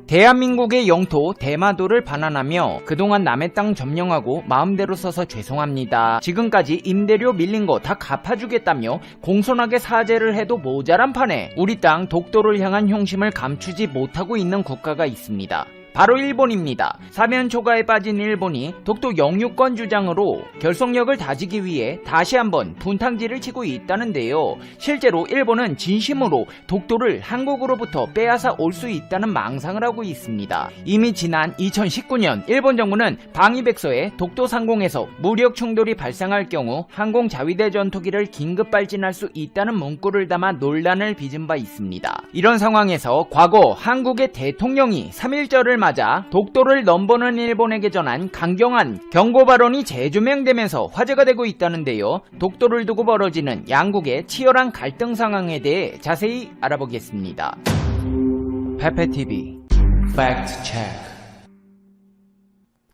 대한민국의 영토 대마도를 반환하며 그동안 남의 땅 점령하고 마음대로 써서 죄송합니다. 지금까지 임대료 밀린 거 다 갚아주겠다며 공손하게 사죄를 해도 모자란 판에 우리 땅 독도를 향한 형심을 감추지 못하고 있는 국가가 있습니다. 바로 일본입니다. 사면 초가에 빠진 일본이 독도 영유권 주장으로 결속력을 다지기 위해 다시 한번 분탕질을 치고 있다는데요. 실제로 일본은 진심으로 독도를 한국으로부터 빼앗아 올 수 있다는 망상을 하고 있습니다. 이미 지난 2019년 일본 정부는 방위백서에 독도 상공에서 무력 충돌이 발생할 경우 항공 자위대 전투기를 긴급 발진할 수 있다는 문구를 담아 논란을 빚은 바 있습니다. 이런 상황에서 과거 한국의 대통령이 3.1절을 맞아 독도를 넘보는 일본에게 전한 강경한 경고 발언이 재조명되면서 화제가 되고 있다는데요. 독도를 두고 벌어지는 양국의 치열한 갈등 상황에 대해 자세히 알아보겠습니다. 페페TV 팩트 체크.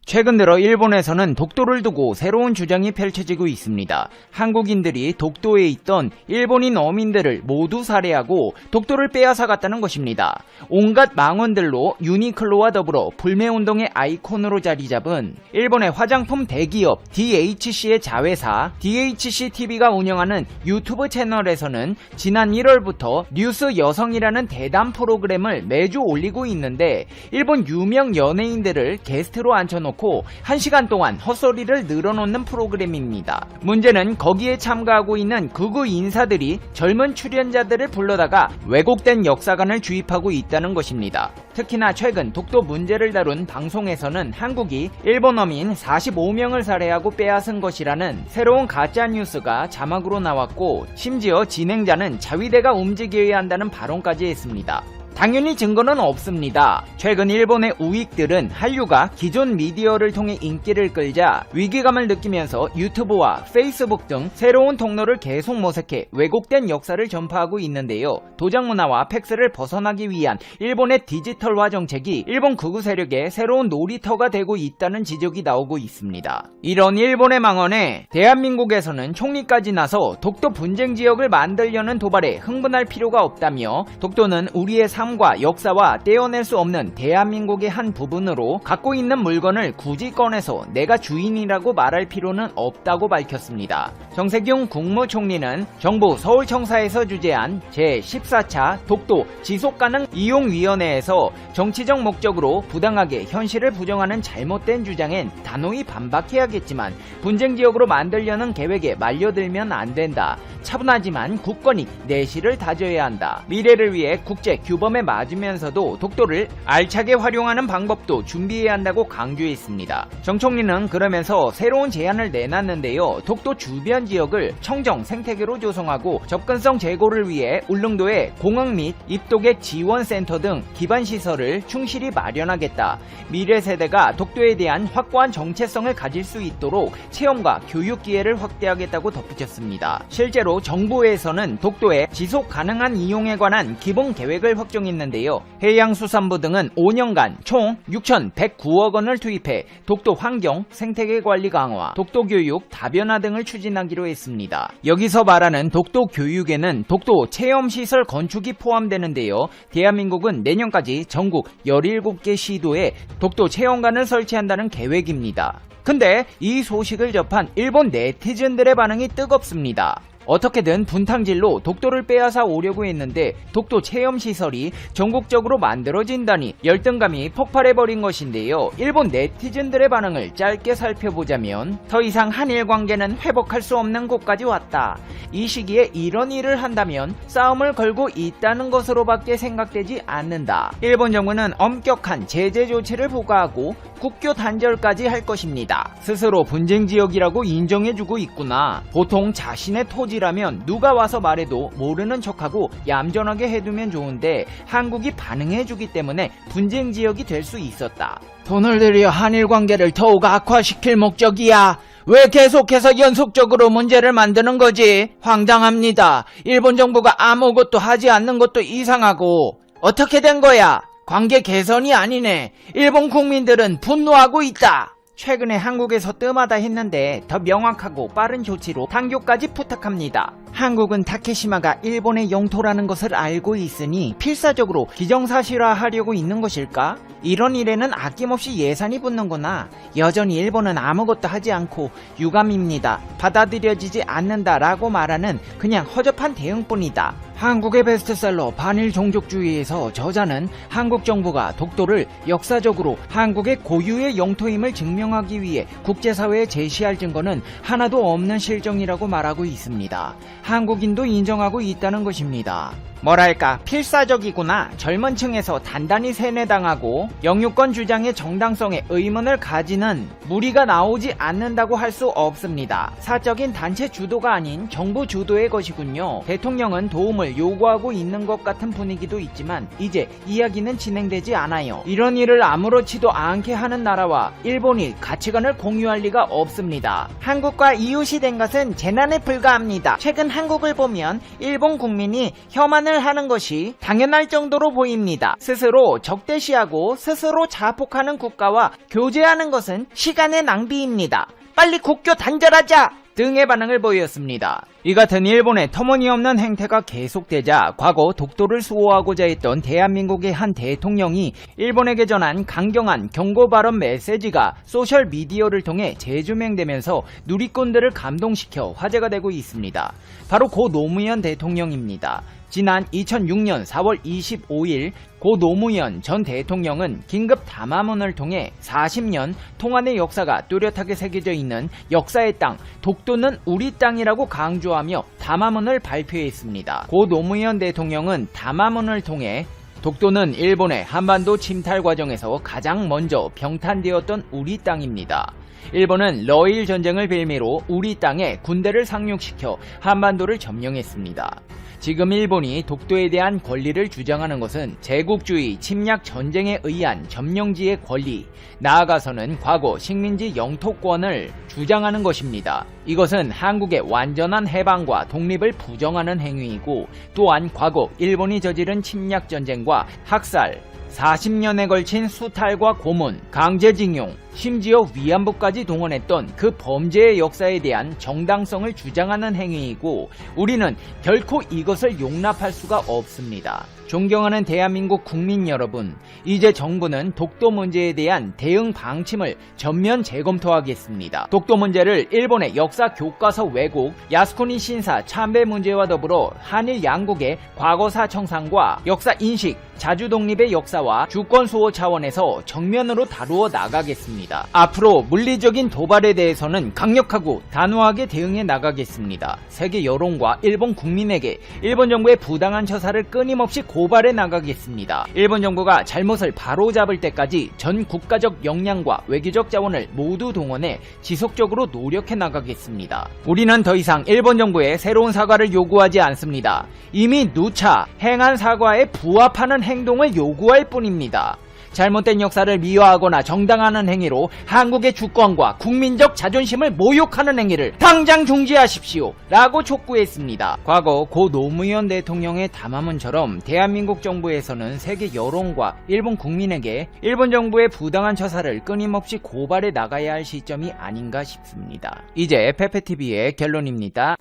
최근 들어 일본에서는 독도를 두고 새로운 주장이 펼쳐지고 있습니다. 한국인들이 독도에 있던 일본인 어민들을 모두 살해하고 독도를 빼앗아갔다는 것입니다. 온갖 망언들로 유니클로와 더불어 불매운동의 아이콘으로 자리잡은 일본의 화장품 대기업 DHC의 자회사 DHCTV가 운영하는 유튜브 채널에서는 지난 1월부터 뉴스 여성이라는 대담 프로그램을 매주 올리고 있는데 일본 유명 연예인들을 게스트로 앉혀놓고 1시간 동안 헛소리를 늘어놓는 프로그램입니다. 문제는 거기에 참가하고 있는 극우 인사들이 젊은 출연자들을 불러다가 왜곡된 역사관을 주입하고 있다는 것입니다. 특히나 최근 독도 문제를 다룬 방송에서는 한국이 일본 어민 45명을 살해하고 빼앗은 것이라는 새로운 가짜뉴스가 자막으로 나왔고, 심지어 진행자는 자위대가 움직여야 한다는 발언까지 했습니다. 당연히 증거는 없습니다. 최근 일본의 우익들은 한류가 기존 미디어를 통해 인기를 끌자 위기감을 느끼면서 유튜브와 페이스북 등 새로운 통로를 계속 모색해 왜곡된 역사를 전파하고 있는데요. 도장 문화와 팩스를 벗어나기 위한 일본의 디지털화 정책이 일본 극우 세력의 새로운 놀이터가 되고 있다는 지적이 나오고 있습니다. 이런 일본의 망언에 대한민국에서는 총리까지 나서 독도 분쟁 지역을 만들려는 도발에 흥분할 필요가 없다며, 독도는 우리의 삶과 역사와 떼어낼 수 없는 대한민국의 한 부분으로 갖고 있는 물건을 굳이 꺼내서 내가 주인이라고 말할 필요는 없다고 밝혔습니다. 정세균 국무총리는 정부 서울청사에서 주재한 제14차 독도 지속가능 이용위원회에서 정치적 목적으로 부당하게 현실을 부정하는 잘못된 주장엔 단호히 반박해야겠지만 분쟁지역으로 만들려는 계획에 말려들면 안 된다. 차분하지만 굳건히 내실을 다져야 한다. 미래를 위해 국제 규범에 맞으면서도 독도를 알차게 활용하는 방법도 준비해야 한다고 강조했습니다. 정 총리는 그러면서 새로운 제안을 내놨는데요. 독도 주변 지역을 청정 생태계로 조성하고 접근성 제고를 위해 울릉도에 공항 및 입독의 지원센터 등 기반시설을 충실히 마련하겠다. 미래 세대가 독도에 대한 확고한 정체성을 가질 수 있도록 체험과 교육 기회를 확대하겠다고 덧붙였습니다. 실제로 정부에서는 독도의 지속 가능한 이용에 관한 기본 계획을 확정했는데요. 해양수산부 등은 5년간 총 6,109억 원을 투입해 독도 환경, 생태계 관리 강화, 독도 교육, 다변화 등을 추진하기로 했습니다. 여기서 말하는 독도 교육에는 독도 체험시설 건축이 포함되는데요. 대한민국은 내년까지 전국 17개 시도에 독도 체험관을 설치한다는 계획입니다. 근데 이 소식을 접한 일본 네티즌들의 반응이 뜨겁습니다. 어떻게든 분탕질로 독도를 빼앗아 오려고 했는데 독도 체험시설이 전국적으로 만들어진다니 열등감이 폭발해버린 것인데요. 일본 네티즌들의 반응을 짧게 살펴보자면, 더 이상 한일 관계는 회복할 수 없는 곳까지 왔다. 이 시기에 이런 일을 한다면 싸움을 걸고 있다는 것으로밖에 생각되지 않는다. 일본 정부는 엄격한 제재 조치를 부과하고 국교 단절까지 할 것입니다. 스스로 분쟁지역이라고 인정해주고 있구나. 보통 자신의 토지라면 누가 와서 말해도 모르는 척하고 얌전하게 해두면 좋은데 한국이 반응해주기 때문에 분쟁지역이 될 수 있었다. 돈을 들여 한일 관계를 더욱 악화시킬 목적이야. 왜 계속해서 연속적으로 문제를 만드는 거지? 황당합니다. 일본 정부가 아무것도 하지 않는 것도 이상하고. 어떻게 된 거야? 관계 개선이 아니네. 일본 국민들은 분노하고 있다. 최근에 한국에서 뜸하다 했는데 더 명확하고 빠른 조치로 당교까지 부탁합니다. 한국은 타케시마가 일본의 영토라는 것을 알고 있으니 필사적으로 기정사실화하려고 있는 것일까? 이런 일에는 아낌없이 예산이 붙는구나. 여전히 일본은 아무것도 하지 않고 유감입니다. 받아들여지지 않는다라고 말하는 그냥 허접한 대응뿐이다. 한국의 베스트셀러 반일 종족주의에서 저자는 한국 정부가 독도를 역사적으로 한국의 고유의 영토임을 증명하기 위해 국제사회에 제시할 증거는 하나도 없는 실정이라고 말하고 있습니다. 한국인도 인정하고 있다는 것입니다. 뭐랄까 필사적이구나. 젊은 층에서 단단히 세뇌당하고 영유권 주장의 정당성에 의문을 가지는 무리가 나오지 않는다고 할 수 없습니다. 사적인 단체 주도가 아닌 정부 주도의 것이군요. 대통령은 도움을 요구하고 있는 것 같은 분위기도 있지만 이제 이야기는 진행되지 않아요. 이런 일을 아무렇지도 않게 하는 나라와 일본이 가치관을 공유할 리가 없습니다. 한국과 이웃이 된 것은 재난에 불과합니다. 최근 한국을 보면 일본 국민이 혐한을 하는 것이 당연할 정도로 보입니다. 스스로 적대시하고 스스로 자폭하는 국가와 교제하는 것은 시간의 낭비입니다. 빨리 국교 단절하자! 등의 반응을 보였습니다. 이 같은 일본의 터무니없는 행태가 계속되자 과거 독도를 수호하고자 했던 대한민국의 한 대통령이 일본에게 전한 강경한 경고 발언 메시지가 소셜미디어를 통해 재조명되면서 누리꾼들을 감동시켜 화제가 되고 있습니다. 바로 고 노무현 대통령입니다. 지난 2006년 4월 25일 고 노무현 전 대통령은 긴급 담화문을 통해 40년 통한의 역사가 뚜렷하게 새겨져 있는 역사의 땅 독도는 우리 땅이라고 강조하며 담화문을 발표했습니다. 고 노무현 대통령은 담화문을 통해 독도는 일본의 한반도 침탈 과정에서 가장 먼저 병탄되었던 우리 땅입니다. 일본은 러일 전쟁을 빌미로 우리 땅에 군대를 상륙시켜 한반도를 점령했습니다. 지금 일본이 독도에 대한 권리를 주장하는 것은 제국주의 침략 전쟁에 의한 점령지의 권리, 나아가서는 과거 식민지 영토권을 주장하는 것입니다. 이것은 한국의 완전한 해방과 독립을 부정하는 행위이고 또한 과거 일본이 저지른 침략 전쟁과 학살, 40년에 걸친 수탈과 고문, 강제징용, 심지어 위안부까지 동원했던 그 범죄의 역사에 대한 정당성을 주장하는 행위이고 우리는 결코 이것을 용납할 수가 없습니다. 존경하는 대한민국 국민 여러분, 이제 정부는 독도 문제에 대한 대응 방침을 전면 재검토하겠습니다. 독도 문제를 일본의 역사 교과서 왜곡, 야스쿠니 신사 참배 문제와 더불어 한일 양국의 과거사 청산과 역사 인식, 자주 독립의 역사와 주권 수호 차원에서 정면으로 다루어 나가겠습니다. 앞으로 물리적인 도발에 대해서는 강력하고 단호하게 대응해 나가겠습니다. 세계 여론과 일본 국민에게 일본 정부의 부당한 처사를 끊임없이 고발해 나가겠습니다. 일본 정부가 잘못을 바로잡을 때까지 전 국가적 역량과 외교적 자원을 모두 동원해 지속적으로 노력해 나가겠습니다. 우리는 더 이상 일본 정부에 새로운 사과를 요구하지 않습니다. 이미 누차 행한 사과에 부합하는 행동을 요구할 뿐입니다. 잘못된 역사를 미화하거나 정당화하는 행위로 한국의 주권과 국민적 자존심을 모욕하는 행위를 당장 중지하십시오 라고 촉구했습니다. 과거 고 노무현 대통령의 담화문처럼 대한민국 정부에서는 세계 여론과 일본 국민에게 일본 정부의 부당한 처사를 끊임없이 고발해 나가야 할 시점이 아닌가 싶습니다. 이제 페페TV의 결론입니다.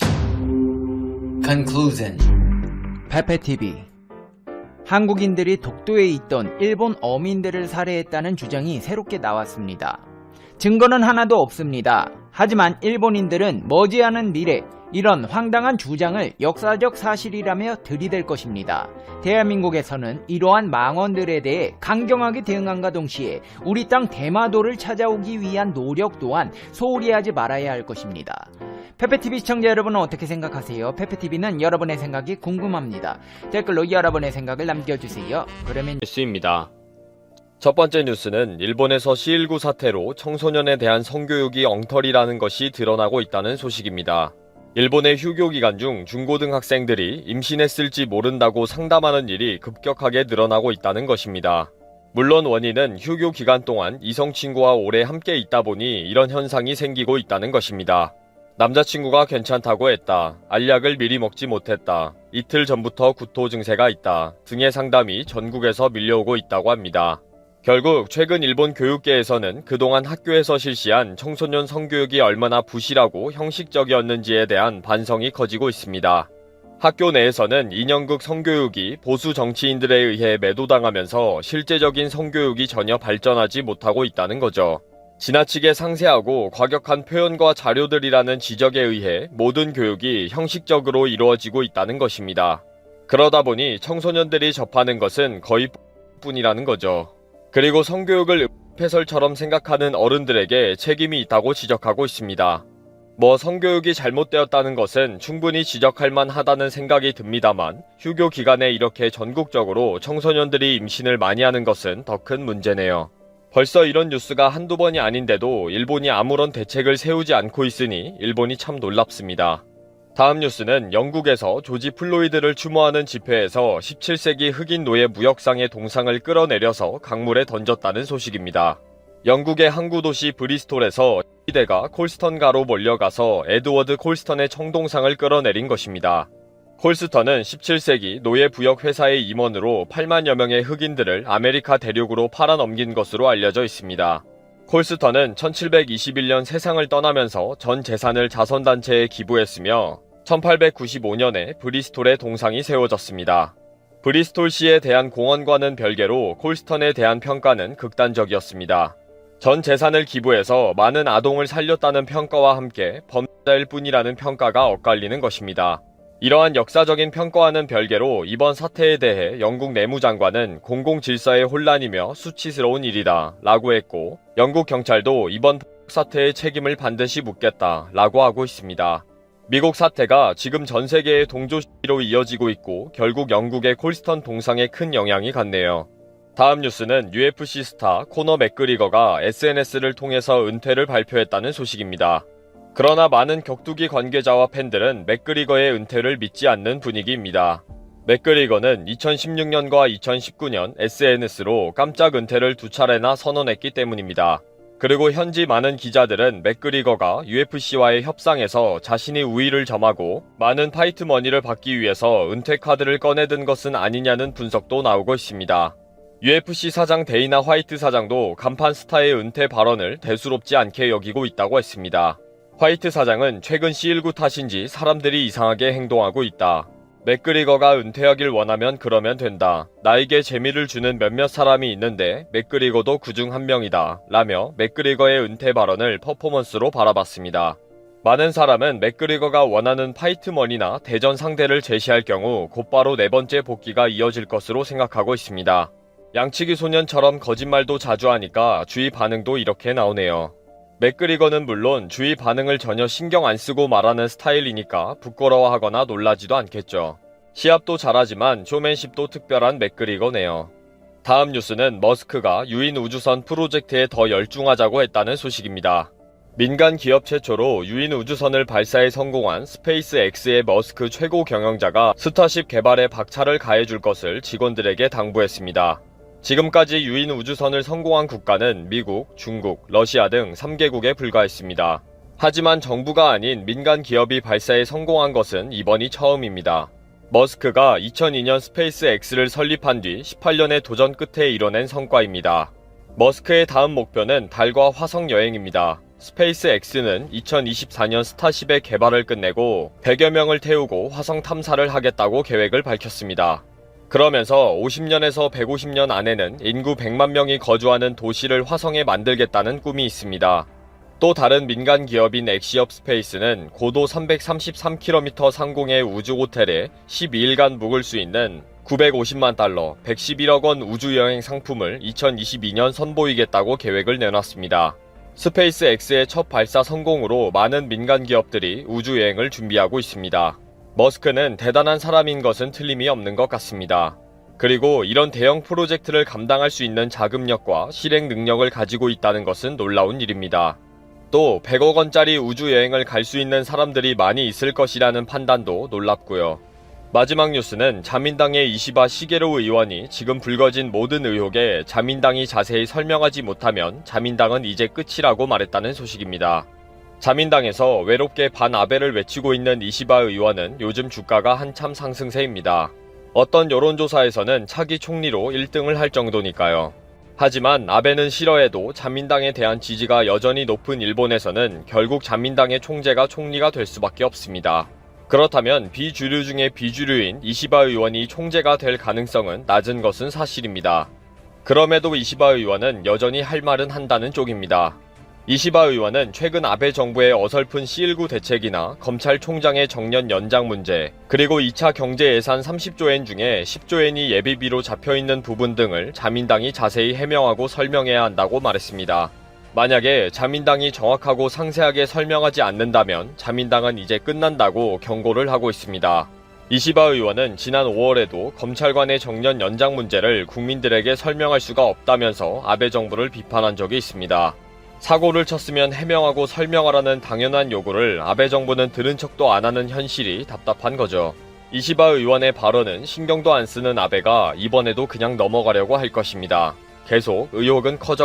Conclusion. 페페TV. 한국인들이 독도에 있던 일본 어민들을 살해했다는 주장이 새롭게 나왔습니다. 증거는 하나도 없습니다. 하지만 일본인들은 머지않은 미래 이런 황당한 주장을 역사적 사실이라며 들이댈 것입니다. 대한민국에서는 이러한 망언들에 대해 강경하게 대응함과 동시에 우리 땅 대마도를 찾아오기 위한 노력 또한 소홀히 하지 말아야 할 것입니다. 페페TV 시청자 여러분은 어떻게 생각하세요? 페페TV는 여러분의 생각이 궁금합니다. 댓글로 여러분의 생각을 남겨주세요. 그러면 뉴스입니다. 첫 번째 뉴스는 일본에서 C19 사태로 청소년에 대한 성교육이 엉터리라는 것이 드러나고 있다는 소식입니다. 일본의 휴교 기간 중 중고등학생들이 임신했을지 모른다고 상담하는 일이 급격하게 늘어나고 있다는 것입니다. 물론 원인은 휴교 기간 동안 이성 친구와 오래 함께 있다 보니 이런 현상이 생기고 있다는 것입니다. 남자친구가 괜찮다고 했다. 알약을 미리 먹지 못했다. 이틀 전부터 구토 증세가 있다. 등의 상담이 전국에서 밀려오고 있다고 합니다. 결국 최근 일본 교육계에서는 그동안 학교에서 실시한 청소년 성교육이 얼마나 부실하고 형식적이었는지에 대한 반성이 커지고 있습니다. 학교 내에서는 인형극 성교육이 보수 정치인들에 의해 매도당하면서 실제적인 성교육이 전혀 발전하지 못하고 있다는 거죠. 지나치게 상세하고 과격한 표현과 자료들이라는 지적에 의해 모든 교육이 형식적으로 이루어지고 있다는 것입니다. 그러다 보니 청소년들이 접하는 것은 거의 뿐이라는 거죠. 그리고 성교육을 흡해설처럼 생각하는 어른들에게 책임이 있다고 지적하고 있습니다. 성교육이 잘못되었다는 것은 충분히 지적할 만하다는 생각이 듭니다만 휴교 기간에 이렇게 전국적으로 청소년들이 임신을 많이 하는 것은 더 큰 문제네요. 벌써 이런 뉴스가 한두 번이 아닌데도 일본이 아무런 대책을 세우지 않고 있으니 일본이 참 놀랍습니다. 다음 뉴스는 영국에서 조지 플로이드를 추모하는 집회에서 17세기 흑인 노예 무역상의 동상을 끌어내려서 강물에 던졌다는 소식입니다. 영국의 항구 도시 브리스톨에서 시대가 콜스턴가로 몰려가서 에드워드 콜스턴의 청동상을 끌어내린 것입니다. 콜스턴은 17세기 노예 부역 회사의 임원으로 8만여 명의 흑인들을 아메리카 대륙으로 팔아넘긴 것으로 알려져 있습니다. 콜스턴은 1721년 세상을 떠나면서 전 재산을 자선단체에 기부했으며 1895년에 브리스톨에 동상이 세워졌습니다. 브리스톨시에 대한 공헌과는 별개로 콜스턴에 대한 평가는 극단적이었습니다. 전 재산을 기부해서 많은 아동을 살렸다는 평가와 함께 범죄자일 뿐이라는 평가가 엇갈리는 것입니다. 이러한 역사적인 평가와는 별개로 이번 사태에 대해 영국 내무장관은 공공질서의 혼란이며 수치스러운 일이다 라고 했고 영국 경찰도 이번 사태의 책임을 반드시 묻겠다 라고 하고 있습니다. 미국 사태가 지금 전 세계의 동조 시위로 이어지고 있고 결국 영국의 콜스턴 동상에 큰 영향이 갔네요. 다음 뉴스는 UFC 스타 코너 맥그리거가 SNS를 통해서 은퇴를 발표했다는 소식입니다. 그러나 많은 격투기 관계자와 팬들은 맥그리거의 은퇴를 믿지 않는 분위기입니다. 맥그리거는 2016년과 2019년 SNS로 깜짝 은퇴를 두 차례나 선언했기 때문입니다. 그리고 현지 많은 기자들은 맥그리거가 UFC와의 협상에서 자신이 우위를 점하고 많은 파이트 머니를 받기 위해서 은퇴 카드를 꺼내든 것은 아니냐는 분석도 나오고 있습니다. UFC 사장 데이나 화이트 사장도 간판 스타의 은퇴 발언을 대수롭지 않게 여기고 있다고 했습니다. 화이트 사장은 최근 C19 탓인지 사람들이 이상하게 행동하고 있다. 맥그리거가 은퇴하길 원하면 그러면 된다. 나에게 재미를 주는 몇몇 사람이 있는데 맥그리거도 그중 한 명이다. 라며 맥그리거의 은퇴 발언을 퍼포먼스로 바라봤습니다. 많은 사람은 맥그리거가 원하는 파이트머니나 대전 상대를 제시할 경우 곧바로 네 번째 복귀가 이어질 것으로 생각하고 있습니다. 양치기 소년처럼 거짓말도 자주 하니까 주위 반응도 이렇게 나오네요. 맥그리거는 물론 주위 반응을 전혀 신경 안 쓰고 말하는 스타일이니까 부끄러워하거나 놀라지도 않겠죠. 시합도 잘하지만 쇼맨십도 특별한 맥그리거네요. 다음 뉴스는 머스크가 유인 우주선 프로젝트에 더 열중하자고 했다는 소식입니다. 민간 기업 최초로 유인 우주선을 발사에 성공한 스페이스X의 머스크 최고 경영자가 스타쉽 개발에 박차를 가해줄 것을 직원들에게 당부했습니다. 지금까지 유인 우주선을 성공한 국가는 미국, 중국, 러시아 등 3개국에 불과했습니다. 하지만 정부가 아닌 민간 기업이 발사에 성공한 것은 이번이 처음입니다. 머스크가 2002년 스페이스X를 설립한 뒤 18년의 도전 끝에 이뤄낸 성과입니다. 머스크의 다음 목표는 달과 화성 여행입니다. 스페이스X는 2024년 스타쉽의 개발을 끝내고 100여 명을 태우고 화성 탐사를 하겠다고 계획을 밝혔습니다. 그러면서 50년에서 150년 안에는 인구 100만 명이 거주하는 도시를 화성에 만들겠다는 꿈이 있습니다. 또 다른 민간 기업인 엑시업 스페이스는 고도 333km 상공의 우주 호텔에 12일간 묵을 수 있는 950만 달러, 111억 원 우주여행 상품을 2022년 선보이겠다고 계획을 내놨습니다. 스페이스X의 첫 발사 성공으로 많은 민간 기업들이 우주여행을 준비하고 있습니다. 머스크는 대단한 사람인 것은 틀림이 없는 것 같습니다. 그리고 이런 대형 프로젝트를 감당할 수 있는 자금력과 실행 능력을 가지고 있다는 것은 놀라운 일입니다. 또 100억 원짜리 우주여행을 갈 수 있는 사람들이 많이 있을 것이라는 판단도 놀랍고요. 마지막 뉴스는 자민당의 이시바 시게로 의원이 지금 불거진 모든 의혹에 자민당이 자세히 설명하지 못하면 자민당은 이제 끝이라고 말했다는 소식입니다. 자민당에서 외롭게 반아베를 외치고 있는 이시바 의원은 요즘 주가가 한참 상승세입니다. 어떤 여론조사에서는 차기 총리로 1등을 할 정도니까요. 하지만 아베는 싫어해도 자민당에 대한 지지가 여전히 높은 일본에서는 결국 자민당의 총재가 총리가 될 수밖에 없습니다. 그렇다면 비주류 중에 비주류인 이시바 의원이 총재가 될 가능성은 낮은 것은 사실입니다. 그럼에도 이시바 의원은 여전히 할 말은 한다는 쪽입니다. 이시바 의원은 최근 아베 정부의 어설픈 C19 대책이나 검찰총장의 정년 연장 문제, 그리고 2차 경제 예산 30조엔 중에 10조엔이 예비비로 잡혀있는 부분 등을 자민당이 자세히 해명하고 설명해야 한다고 말했습니다. 만약에 자민당이 정확하고 상세하게 설명하지 않는다면 자민당은 이제 끝난다고 경고를 하고 있습니다. 이시바 의원은 지난 5월에도 검찰관의 정년 연장 문제를 국민들에게 설명할 수가 없다면서 아베 정부를 비판한 적이 있습니다. 사고를 쳤으면 해명하고 설명하라는 당연한 요구를 아베 정부는 들은 척도 안 하는 현실이 답답한 거죠. 이시바 의원의 발언은 신경도 안 쓰는 아베가 이번에도 그냥 넘어가려고 할 것입니다. 계속 의혹은 커져